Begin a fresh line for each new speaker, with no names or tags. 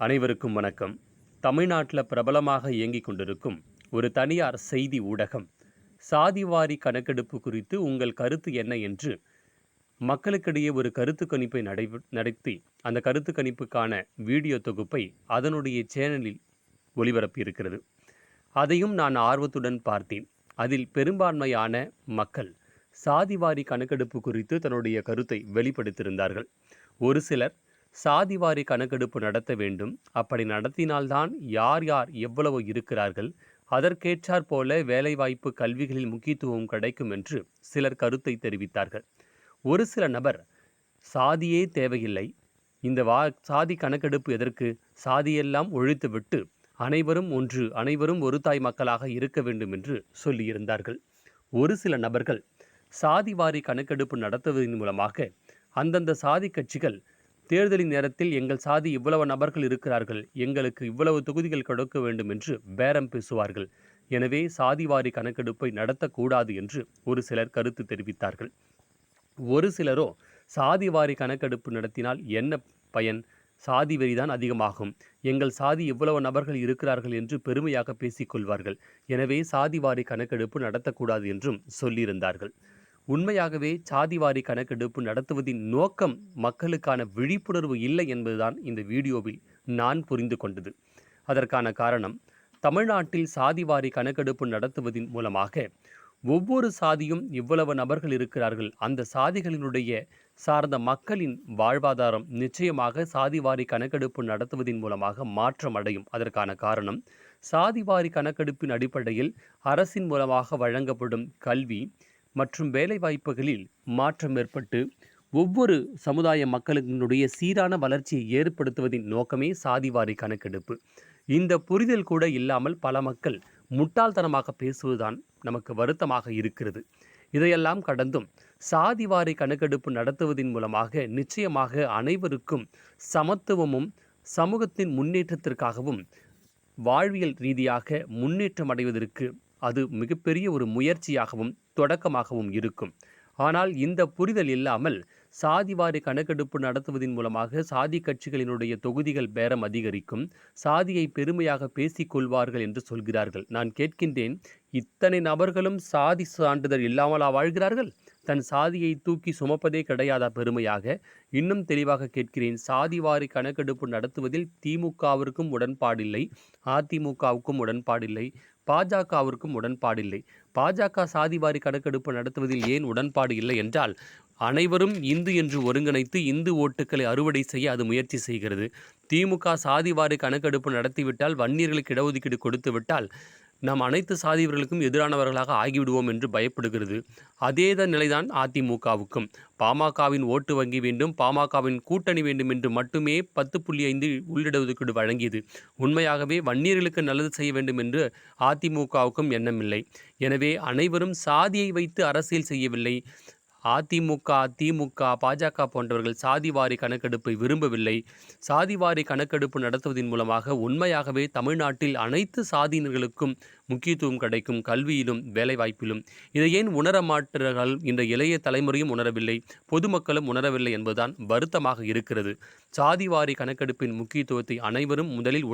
அனைவருக்கும் வணக்கம். தமிழ்நாட்டில் பிரபலமாக இயங்கிக் கொண்டிருக்கும் ஒரு தனியார் செய்தி ஊடகம் சாதிவாரி கணக்கெடுப்பு குறித்து உங்கள் கருத்து என்ன என்று மக்களுக்கிடையே ஒரு கருத்து கணிப்பை நடத்தி அந்த கருத்து கணிப்புக்கான வீடியோ தொகுப்பை அதனுடைய சேனலில் ஒளிபரப்பியிருக்கிறது. அதையும் நான் ஆர்வத்துடன் பார்த்தேன். அதில் பெரும்பான்மையான மக்கள் சாதிவாரி கணக்கெடுப்பு குறித்து தன்னுடைய கருத்தை வெளிப்படுத்தியிருந்தார்கள். ஒரு சிலர் சாதிவாரி கணக்கெடுப்பு நடத்த வேண்டும், அப்படி நடத்தினால்தான் யார் யார் எவ்வளவு இருக்கிறார்கள், அதற்கேற்றாற் போல வேலைவாய்ப்பு கல்விகளில் முக்கியத்துவம் கிடைக்கும் என்று சிலர் கருத்தை தெரிவித்தார்கள். ஒரு சில நபர் சாதியே தேவையில்லை, இந்த சாதி கணக்கெடுப்பு எதற்கு, சாதியெல்லாம் ஒழித்துவிட்டு அனைவரும் ஒன்று, அனைவரும் ஒரு தாய் மக்களாக இருக்க வேண்டும் என்று சொல்லியிருந்தார்கள். ஒரு சில நபர்கள் சாதிவாரி கணக்கெடுப்பு நடத்துவதன் மூலமாக அந்தந்த சாதி கட்சிகள் தேர்தலின் நேரத்தில் எங்கள் சாதி இவ்வளவு நபர்கள் இருக்கிறார்கள், எங்களுக்கு இவ்வளவு தொகுதிகள் கொடுக்க வேண்டும் என்று பேரம் பேசுவார்கள். எனவே சாதிவாரி கணக்கெடுப்பை நடத்தக்கூடாது என்று ஒரு சிலர் கருத்து தெரிவித்தார்கள். ஒரு சிலரோ சாதிவாரி கணக்கெடுப்பு நடத்தினால் என்ன பயன், சாதி வெறிதான் அதிகமாகும், எங்கள் சாதி இவ்வளவு நபர்கள் இருக்கிறார்கள் என்று பெருமையாக பேசிக்கொள்வார்கள், எனவே சாதிவாரி கணக்கெடுப்பு நடத்தக்கூடாது என்றும் சொல்லியிருந்தார்கள். உண்மையாகவே சாதிவாரி கணக்கெடுப்பு நடத்துவதின் நோக்கம் மக்களுக்கான விழிப்புணர்வு இல்லை என்பதுதான் இந்த வீடியோவில் நான் புரிந்து கொண்டது. அதற்கான காரணம், தமிழ்நாட்டில் சாதிவாரி கணக்கெடுப்பு நடத்துவதன் மூலமாக ஒவ்வொரு சாதியும் இவ்வளவு நபர்கள் இருக்கிறார்கள், அந்த சாதிகளினுடைய சார்ந்த மக்களின் வாழ்வாதாரம் நிச்சயமாக சாதிவாரி கணக்கெடுப்பு நடத்துவதன் மூலமாக மாற்றம் அடையும். அதற்கான காரணம், சாதிவாரி கணக்கெடுப்பின் அடிப்படையில் அரசின் மூலமாக வழங்கப்படும் கல்வி மற்றும் வேலைவாய்ப்புகளில் மாற்றம் ஏற்பட்டு ஒவ்வொரு சமுதாய மக்களினுடைய சீரான வளர்ச்சியை ஏற்படுத்துவதின் நோக்கமே சாதிவாரி கணக்கெடுப்பு. இந்த புரிதல் கூட இல்லாமல் பல மக்கள் முட்டாள்தனமாக பேசுவதுதான் நமக்கு வருத்தமாக இருக்கிறது. இதையெல்லாம் கடந்தும் சாதிவாரி கணக்கெடுப்பு நடத்துவதன் மூலமாக நிச்சயமாக அனைவருக்கும் சமத்துவமும் சமூகத்தின் முன்னேற்றத்திற்காகவும் வாழ்வியல் ரீதியாக முன்னேற்றம் அடைவதற்கு அது மிகப்பெரிய ஒரு முயற்சியாகவும் தொடக்கமாகவும் இருக்கும். ஆனால் இந்த புரிதல் இல்லாமல் சாதிவாரி கணக்கெடுப்பு நடத்துவதன் மூலமாக சாதி கட்சிகளினுடைய தொகுதிகள் பேரம் அதிகரிக்கும், சாதியை பெருமையாக பேசிக்கொள்வார்கள் என்று சொல்கிறார்கள். நான் கேட்கின்றேன், இத்தனை நபர்களும் சாதி சான்றிதழ் இல்லாமலா வாழ்கிறார்கள்? தன் சாதியை தூக்கி சுமப்பதே கிடையாதா பெருமையாக? இன்னும் தெளிவாக கேட்கிறேன், சாதிவாரி கணக்கெடுப்பு நடத்துவதில் திமுகவிற்கும் உடன்பாடில்லை, அதிமுகவுக்கும் உடன்பாடில்லை, பாஜகவிற்கும் உடன்பாடில்லை. பாஜக சாதிவாரி கணக்கெடுப்பு நடத்துவதில் ஏன் உடன்பாடு இல்லை என்றால், அனைவரும் இந்து என்று ஒருங்கிணைத்து இந்து ஓட்டுக்களை அறுவடை செய்ய அது முயற்சி செய்கிறது. திமுக சாதிவாரி கணக்கெடுப்பு நடத்திவிட்டால், வன்னியர்களுக்கு இடஒதுக்கீடு கொடுத்து விட்டால் நாம் அனைத்து சாதியவர்களுக்கும் எதிரானவர்களாக ஆகிவிடுவோம் என்று பயப்படுகிறது. அதேதான் நிலைதான் அதிமுகவுக்கும். பாமகவின் ஓட்டு வங்கி வேண்டும், பாமகவின் கூட்டணி வேண்டும் என்று மட்டுமே 10.5 உள்ளிடஒதுக்கீடு வழங்கியது. உண்மையாகவே வன்னியர்களுக்கு நல்லது செய்ய வேண்டும் என்று அதிமுகவுக்கும் எண்ணமில்லை. எனவே அனைவரும் சாதியை வைத்து அரசியல் செய்யவில்லை. அதிமுக, திமுக, பாஜக போன்றவர்கள் சாதிவாரி கணக்கெடுப்பை விரும்பவில்லை. சாதிவாரி கணக்கெடுப்பு நடத்துவதன் மூலமாக உண்மையாகவே தமிழ்நாட்டில் அனைத்து சாதியினர்களுக்கும் முக்கியத்துவம் கிடைக்கும், கல்வியிலும் வேலைவாய்ப்பிலும். இதை ஏன் உணர மாட்டார்கள்? இந்த இளைய தலைமுறையும் உணரவில்லை, பொதுமக்களும் உணரவில்லை என்பதுதான் வருத்தமாக இருக்கிறது. சாதிவாரி கணக்கெடுப்பின் முக்கியத்துவத்தை அனைவரும் முதலில்